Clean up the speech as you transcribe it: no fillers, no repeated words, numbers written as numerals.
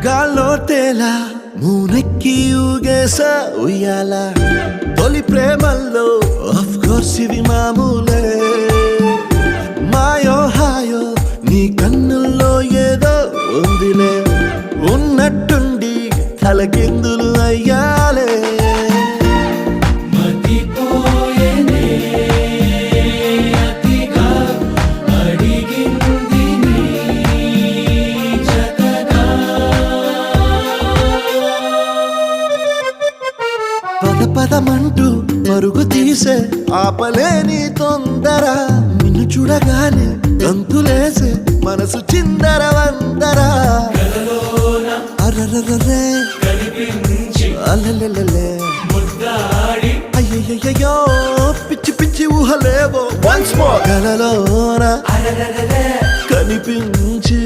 గాల్లో తేలా మూనెక్కి ఊగేసా ఉయ్యాల తొలి ప్రేమల్లో ఆఫ్ కోర్స్ ఇవి మామూలే మాయో హాయో నీ కన్నుల్లో ఏదో ఉందిలే ఉన్నట్టుండి తలకిందులు అయ్యాలే పదమంటూ పరుగు తీసే ఆపలేని తొందర నిన్ను చూడగానే గంతులేసే మనసు చిందర వందర అరరరే అల్లెల్లెల్లే అయ్యయ్యో పిచ్చి పిచ్చి ఊహలేవో వన్స్ మోర్ కలలోన కనిపించి